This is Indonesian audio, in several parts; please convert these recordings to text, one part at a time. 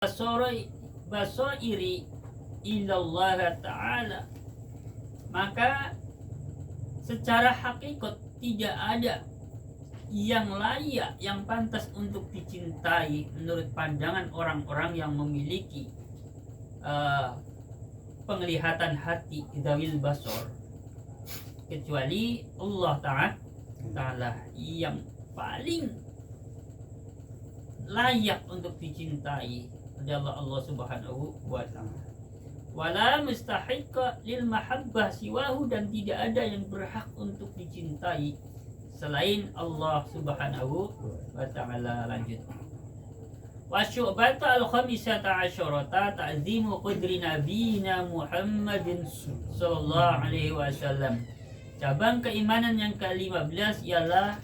basairi illallah ta'ala, maka secara hakikat tidak ada yang layak, yang pantas untuk dicintai menurut pandangan orang-orang yang memiliki penglihatan hati dzawil basar, kecuali Allah Ta'ala yang paling layak untuk dicintai adalah Allah Subhanahu wa Ta'ala. Wala mustahiqqa lil mahabbah siwahu, dan tidak ada yang berhak untuk dicintai selain Allah Subhanahu wa Ta'ala. Lanjut. Wa syu'bata al-khamisata asyarata ta'zimu qadri nabiyina Muhammadin sallallahu alaihi wasallam. Cabang keimanan yang ke-15 ialah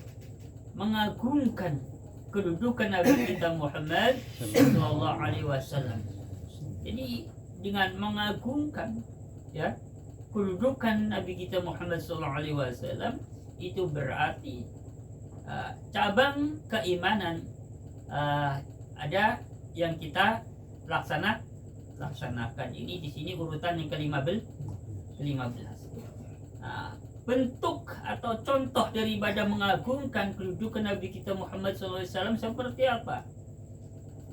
mengagungkan kedudukan Nabi kita Muhammad sallallahu alaihi wasallam. Jadi dengan mengagungkan ya kedudukan Nabi kita Muhammad sallallahu alaihi wasallam, itu berarti cabang keimanan ada yang kita laksanakan. Ini di sini urutan yang ke-15. Bentuk atau contoh daripada mengagungkan kedudukan Nabi kita Muhammad SAW seperti apa?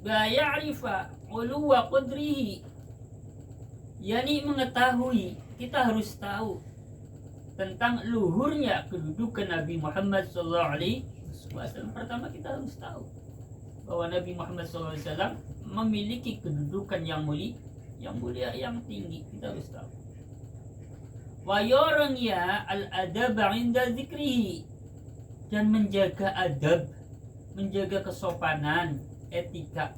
Ya'rifa uluwa qadrihi, yakni mengetahui, kita harus tahu tentang luhurnya kedudukan Nabi Muhammad SAW. Pertama kita harus tahu bahwa Nabi Muhammad SAW memiliki kedudukan yang mulia, yang tinggi. Kita harus tahu. Wa yarnya al-adab 'inda dzikrihi, dan menjaga adab, menjaga kesopanan, etika.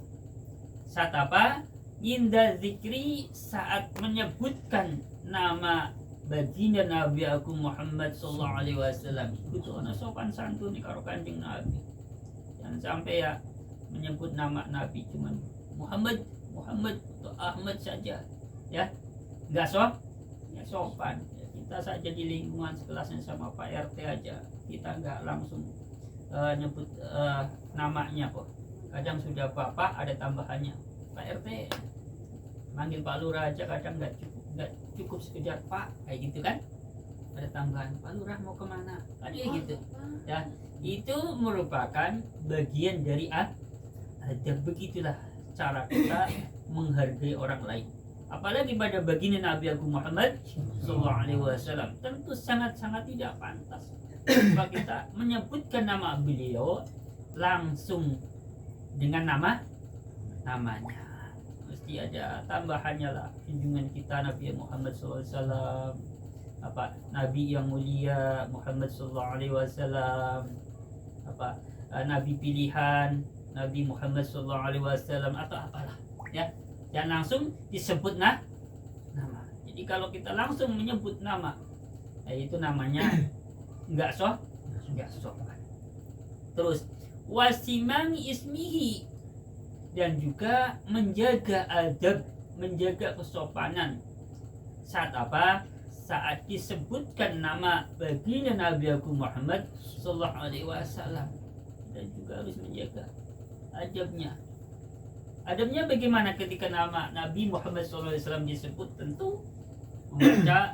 Saat apa? Inda dzikri, saat menyebutkan nama baginda Nabi aku Muhammad sallallahu alaihi wasallam. Itu ana sopan santun karo Kanjeng Nabi. Jangan sampai ya menyebut nama Nabi cuman Muhammad atau Ahmad saja, ya nggak sopan. Kita saja di lingkungan sekelasnya sama Pak RT aja, kita nggak langsung nyebut namanya kok. Kadang sudah Bapak ada tambahannya Pak RT, manggil Pak Lurah aja kadang nggak cukup sekedar Pak, kayak gitu kan, ada tambahan Pak Lurah mau kemana, kayak gitu ya. Itu merupakan bagian dari adab. Begitulah cara kita menghargai orang lain, apalagi pada baginda Nabi Agung Muhammad SAW. Tentu sangat-sangat tidak pantas jika kita menyebutkan nama beliau langsung dengan namanya. Mesti ada tambahannya lah, junjungan kita Nabi Muhammad SAW, apa Nabi yang mulia Muhammad SAW, apa Nabi pilihan Nabi Muhammad SAW, atau apalah ya. Dan langsung disebut nama. Jadi kalau kita langsung menyebut nama, itu namanya nggak sopan. Terus wasimang ismihi, dan juga menjaga adab, menjaga kesopanan. Saat apa? Saat disebutkan nama baginda Nabi Agung Muhammad sallallahu alaihi wasallam, dan juga harus menjaga adabnya. Adabnya bagaimana ketika nama Nabi Muhammad SAW disebut? Tentu membaca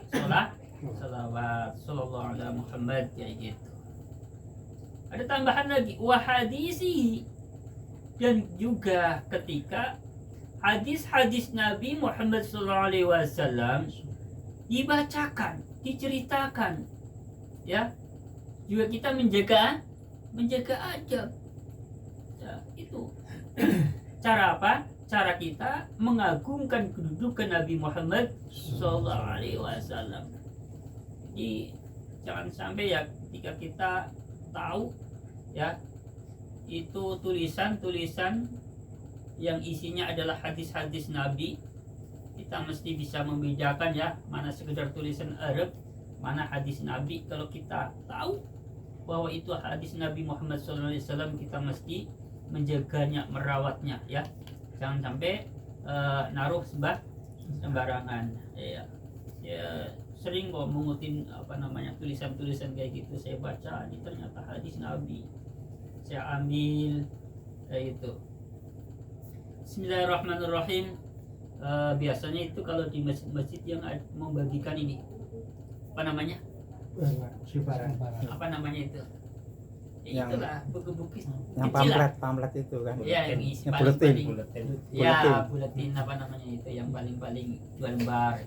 salawat sallallahu alaihi Muhammad, kayak gitu. Ada tambahan lagi, wahadisi, dan juga ketika hadis-hadis Nabi Muhammad SAW dibacakan, diceritakan, ya, juga kita menjaga adab. Ya, itu cara apa? Cara kita mengagungkan kedudukan Nabi Muhammad SAW. Jadi jangan sampai ya ketika kita tahu ya itu tulisan-tulisan yang isinya adalah hadis-hadis Nabi, kita mesti bisa membedakan ya mana sekedar tulisan Arab, mana hadis Nabi. Kalau kita tahu bahwa itu hadis Nabi Muhammad SAW, kita mesti menjaganya, merawatnya ya. Jangan sampai naruh sembarangan ya. Sering kok mengutin tulisan-tulisan kayak gitu. Saya baca ini ternyata hadis Nabi, saya ambil kayak gitu. Bismillahirrahmanirrahim. Biasanya itu kalau di masjid-masjid yang membagikan ini, apa namanya? Apa namanya itu? Ya, itulah buku-buku yang kecil lah. pamflet itu kan. Ya, yang isi Yang paling-paling. buletin. Ya, buletin apa namanya itu yang paling-paling 2 lembar.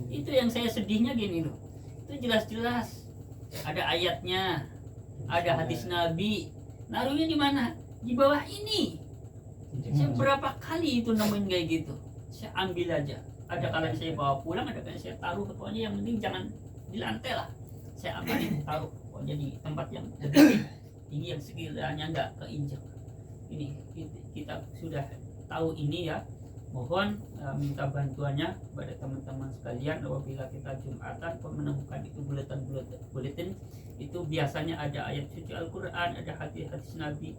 Itu yang saya sedihnya gini loh. Itu jelas-jelas ada ayatnya, ada hadis Nabi. Naruhnya di mana? Di bawah ini. Saya berapa kali itu nemuin kayak gitu. Saya ambil aja. Ada kalanya saya bawa pulang, ada kalanya saya taruh. Pokoknya yang penting jangan di lantai lah. Saya amalin taruh. Pokoknya di tempat yang lebih tinggi yang sekiranya nggak keinjak. Ini kita sudah tahu ini ya. Mohon minta bantuannya kepada teman-teman sekalian apabila kita Jumatan menemukan itu buletin itu biasanya ada ayat suci Al-Quran, ada hadis-hadis Nabi.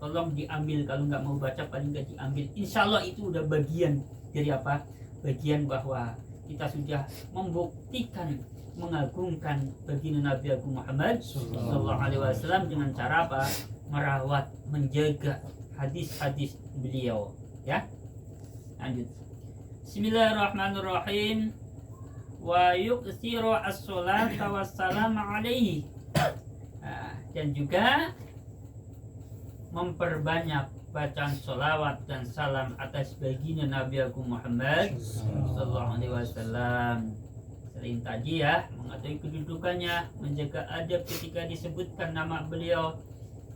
Tolong diambil, kalau nggak mau baca paling nggak diambil. Insya Allah itu udah bagian dari apa? Bagian bahwa kita sudah membuktikan mengagungkan baginda Nabi Agung Muhammad Sallallahu Alaihi Wasallam dengan cara apa? Merawat, menjaga hadis-hadis beliau. Ya, lanjut. Bismillahirrahmanirrahim. Wa yuksiru as-salata wassalam alaihi. Dan juga memperbanyak bacaan sholawat dan salam atas baginda Nabi Agung Muhammad Sallallahu Alaihi Wasallam. Selain tadi ya, mengetahui kedudukannya, menjaga adab ketika disebutkan nama beliau,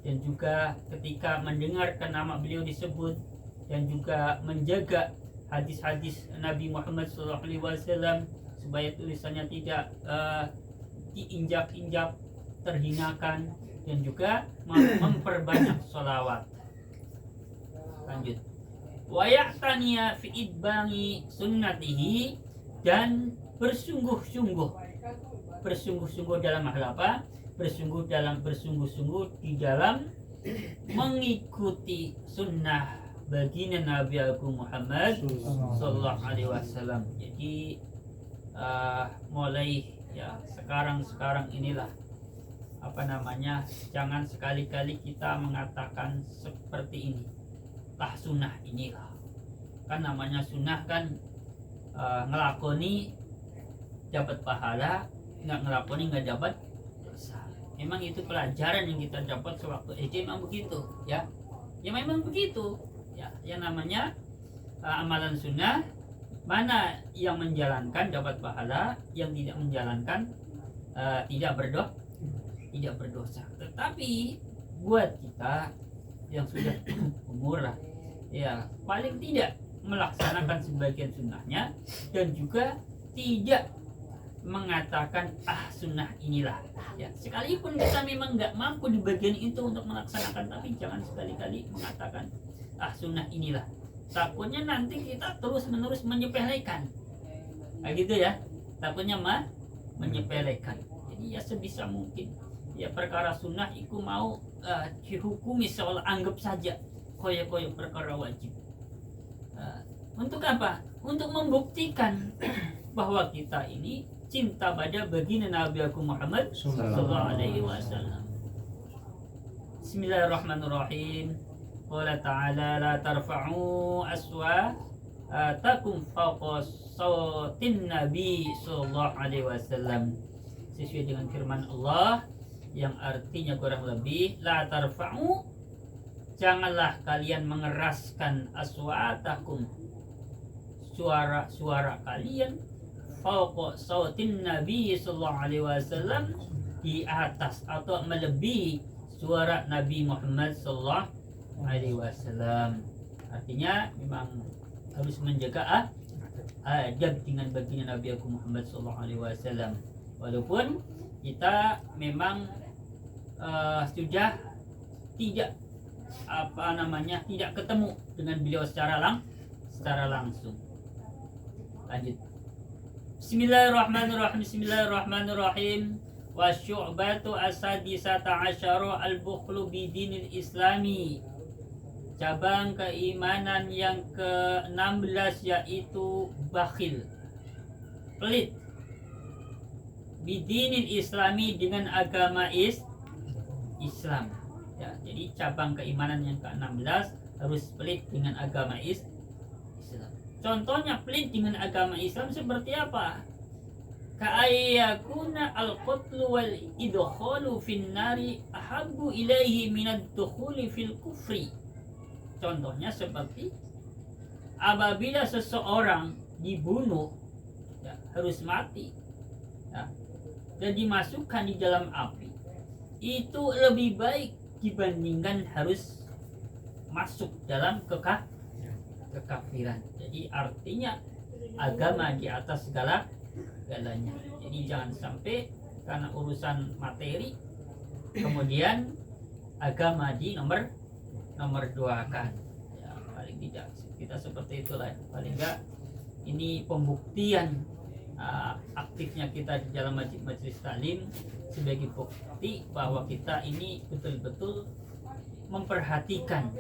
dan juga ketika mendengarkan nama beliau disebut, dan juga menjaga hadis-hadis Nabi Muhammad Sallallahu Alaihi Wasallam supaya tulisannya tidak diinjak-injak, terhinakan, dan juga memperbanyak sholawat. Lanjut. Wa ya'taniya fi idbangi sunnatihi, dan bersungguh-sungguh dalam hal apa? Bersungguh-sungguh di dalam mengikuti sunnah baginda Nabi Agung Muhammad Sallallahu Alaihi Wasallam. Jadi mulai ya sekarang inilah apa namanya, jangan sekali-kali kita mengatakan seperti ini, tah sunnah inilah, kan namanya sunnah kan ngelakoni dapat pahala, nggak ngelakoni nggak dapat dosa. Memang itu pelajaran yang kita dapat sewaktu SD, memang begitu ya, ya memang begitu ya. Yang namanya amalan sunnah, mana yang menjalankan dapat pahala, yang tidak menjalankan tidak berdosa. Tetapi buat kita yang sudah umur lah ya, paling tidak melaksanakan sebagian sunnahnya, dan juga tidak mengatakan sunnah inilah ya. Sekalipun kita memang nggak mampu di bagian itu untuk melaksanakan, tapi jangan sekali-kali mengatakan sunnah inilah. Takutnya nanti kita terus-menerus menyepelekan kayak gitu ya, takutnya menyepelekan. Jadi ya sebisa mungkin ya perkara sunnah itu mau dihukumi seolah anggap saja koyo-koyo perkara wajib. Untuk apa? Untuk membuktikan bahwa kita ini cinta pada baginda Nabi Agung Muhammad Sallallahu Alaihi Wasallam. Bismillahirrahmanirrahim. Qala ta'ala la tarfa'u aswatakum fawqa sautin Nabi Sallallahu Alaihi Wasallam. Sesuai dengan firman Allah yang artinya kurang lebih la tarfa'u, janganlah kalian mengeraskan aswatakum, suara kalian, fawqa sautin Nabi Sallallahu Alaihi Wasallam, di atas atau melebihi suara Nabi Muhammad Sallallahu Alaihi Wasallam. Artinya memang harus menjaga adab dengan baginda Nabi Agung Muhammad Sallallahu Alaihi Wasallam. Walaupun kita memang sudah tidak tidak ketemu dengan beliau secara langsung. Lanjut. Bismillahirrahmanirrahim. Wa syu'batu asadisata asyara al-bukhlu bidinil islami. Cabang keimanan yang ke-16 yaitu bakhil, pelit, bidinil islami, dengan agama Islam ya. Jadi cabang keimanan yang ke-16 harus pelit dengan agama Contohnya pelit dengan agama Islam seperti apa? Ka'ayyakuna al-qatlu wal idkhalu fin nari ahabbu ilaihi minad dukhuli fil kufri. Contohnya seperti apabila seseorang dibunuh, ya, harus mati, ya, dan dimasukkan di dalam api, itu lebih baik dibandingkan harus masuk dalam kekafiran. Jadi artinya agama di atas segala-galanya. Jadi jangan sampai karena urusan materi kemudian agama di nomor duakan. Ya, paling tidak kita seperti itulah. Paling enggak ini pembuktian aktifnya kita di dalam majelis taklim sebagai bukti bahwa kita ini betul-betul memperhatikan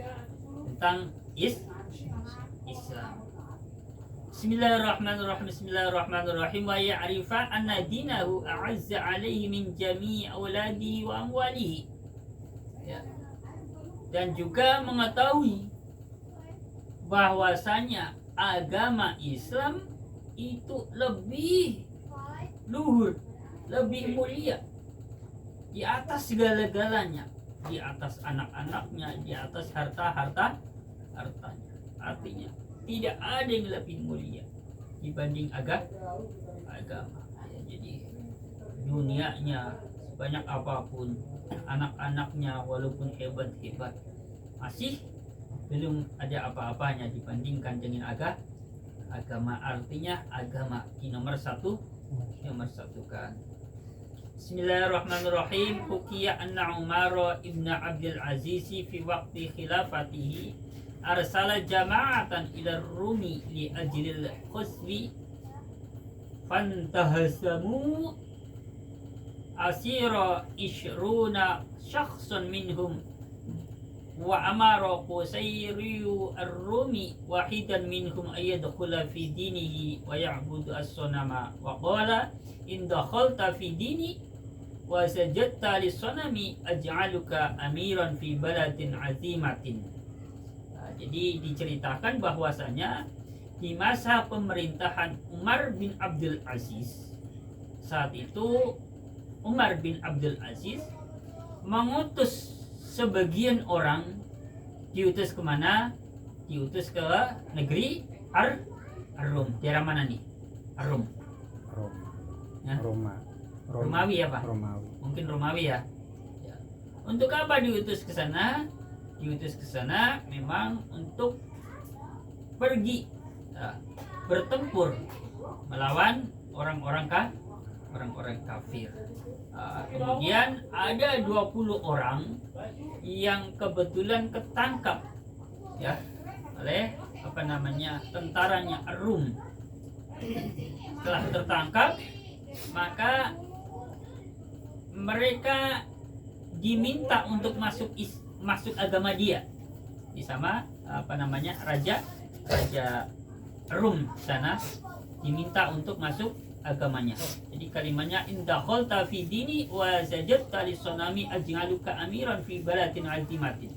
tentang Islam. Bismillahirrahmanirrahim. Wa ya'rifa anna dinahu a'azza alaihi min jami'i auladihi wa amwalihi. Ya. Dan juga mengetahui bahwasanya agama Islam itu lebih luhur, lebih mulia di atas segala-galanya, di atas anak-anaknya, di atas hartanya. Artinya tidak ada yang lebih mulia dibanding agama. Ya, jadi dunianya sebanyak apapun, anak-anaknya walaupun hebat-hebat, masih belum ada apa-apanya dibandingkan dengan agama. Artinya agama di nomor satukan. Bismillahirrahmanirrahim. Hukiya anna Umar ibn Abdul Aziz fi waqti khilafatihi arsala jama'atan ila Rumi li ajlil khuswi fantahasamu asira ishruna syakhsun minhum wa amara Qusayriyu ar-Rumi wahidan minhum ayyadkhula fi dinihi wa ya'budu as-sanama wa qala in dakhalta fi dini wa sajadta lis-sanami aj'aluka amiran fi baladin azimatin. Jadi diceritakan bahwasanya di masa pemerintahan Umar bin Abdul Aziz, saat itu Umar bin Abdul Aziz mengutus sebagian orang, diutus kemana? Diutus ke negeri Ar-Rum. Daerah mana nih? Ar-Rum. Ya? Romawi ya Pak? Romawi. Mungkin Romawi ya. Ya. Untuk apa diutus ke sana? Diutus ke sana memang untuk pergi, ya, bertempur melawan orang-orang kafir. Kemudian ada 20 orang yang kebetulan ketangkap, ya, oleh tentaranya Rum. Setelah tertangkap, maka mereka diminta untuk masuk agama dia, sama raja Rum sana diminta untuk masuk agamanya. Jadi kalimatnya indakhalta fi dini wa sajadta lis-sanami aj'aluka amiran fi baladin azimatin.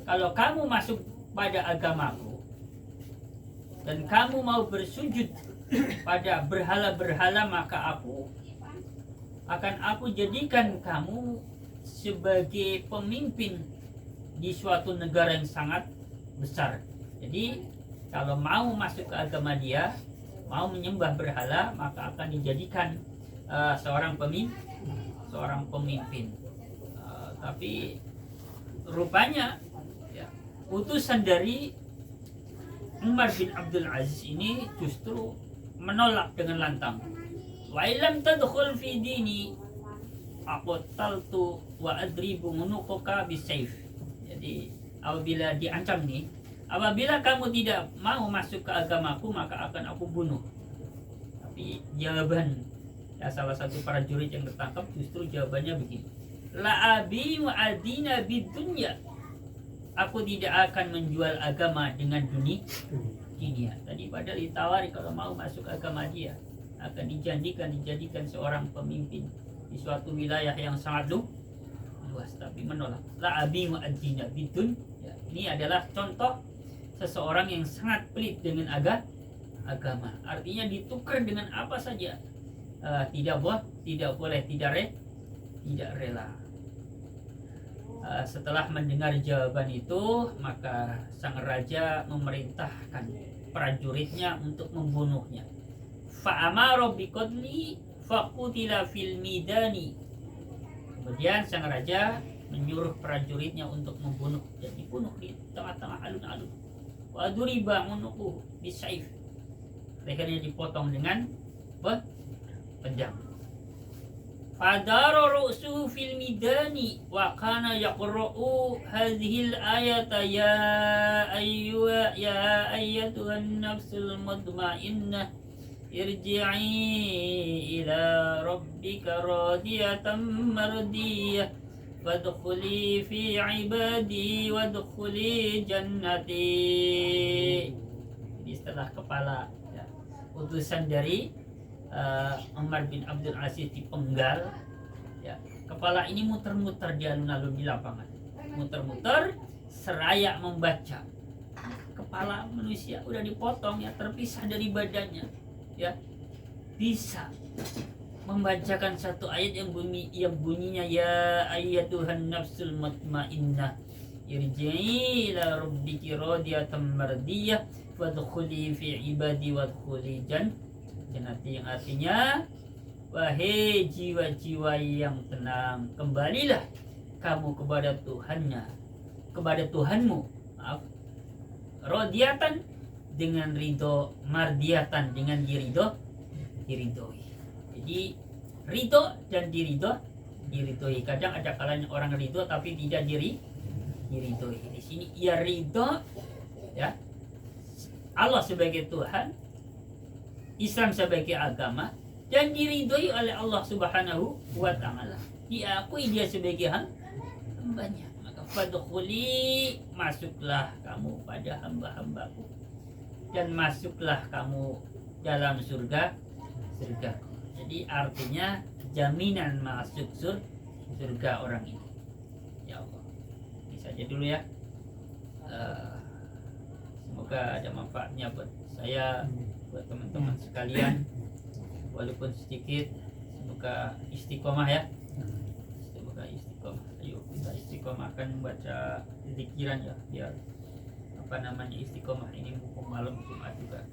Kalau kamu masuk pada agamaku dan kamu mau bersujud pada berhala-berhala, maka aku jadikan kamu sebagai pemimpin di suatu negara yang sangat besar. Jadi kalau mau masuk ke agama dia, mau menyembah berhala, maka akan dijadikan seorang pemimpin. Tapi rupanya, ya, utusan dari Umar bin Abdul Aziz ini justru menolak dengan lantang. Wa illam tadkhul fi dini aqtaltu wa adribu unuqaka bisayf. Jadi apabila diancam nih, apabila kamu tidak mau masuk ke agamaku, maka akan aku bunuh. Tapi jawaban, ya, salah satu para prajurit yang tertangkap justru jawabannya begini: la abi wa adina bidunya. Aku tidak akan menjual agama dengan dunia. Tadi padahal ditawari kalau mau masuk agama dia akan dijadikan seorang pemimpin di suatu wilayah yang sangat luas, tapi menolak. La abi wa adina bidun. Ya, ini adalah contoh seseorang yang sangat pelit dengan agama. Artinya ditukar dengan apa saja. Tidak boleh tidak rela. Setelah mendengar jawaban itu, maka sang raja memerintahkan prajuritnya untuk membunuhnya. Fa'amara biqatli faqutila fil midani. Kemudian sang raja menyuruh prajuritnya untuk membunuh dan dibunuh di tengah-tengah alun-alun. Wa duriba unuquhu bisaif. Lehernya dipotong dengan pedang. Fadara ru'suhu fil midani wa kana yaqra'u hadhil ayata ya ayyatuhan nafsul mutmainnah irji'i ila rabbika radiyatan mardiyah wadkhuli fi ibadi wadkhuli jannati. Jadi setelah kepala utusan dari Umar bin Abdul Aziz dipenggal, kepala ini muter-muter di alun-alun di lapangan, muter-muter seraya membaca. Kepala manusia udah dipotong terpisah dari badannya, bisa membacakan satu ayat yang bunyinya ya ayyatuhan nafsul mutmainnah irji'i ila rabbiki radiyatan mardiyah wadkhuli fi ibadi wadkhuli jannati, yang artinya wahai jiwa-jiwa yang tenang, kembalilah kamu kepada Tuhanmu, radiyatan dengan ridho, mardiyatan dengan diridhoi. Jadi ridho dan diridhoi. Kadang ada kalanya orang ridho tapi tidak diridhoi. Di sini ia ridho Allah sebagai Tuhan, Islam sebagai agama, dan diridhoi oleh Allah Subhanahu wa ta'ala. Diakui dia sebagai hambanya. Maka fadkhuli, masuklah kamu pada hamba-hambaku, dan masuklah kamu dalam surga. Jadi artinya jaminan masuk surga orang ini. Ya Allah. Ini saja dulu ya. Semoga ada manfaatnya buat saya, buat teman-teman sekalian, walaupun sedikit. Semoga istiqomah ya. Semoga istiqomah. Ayo kita istiqomahkan membaca zikiran ya, biar istiqomah ini mumpung malam Jumat juga.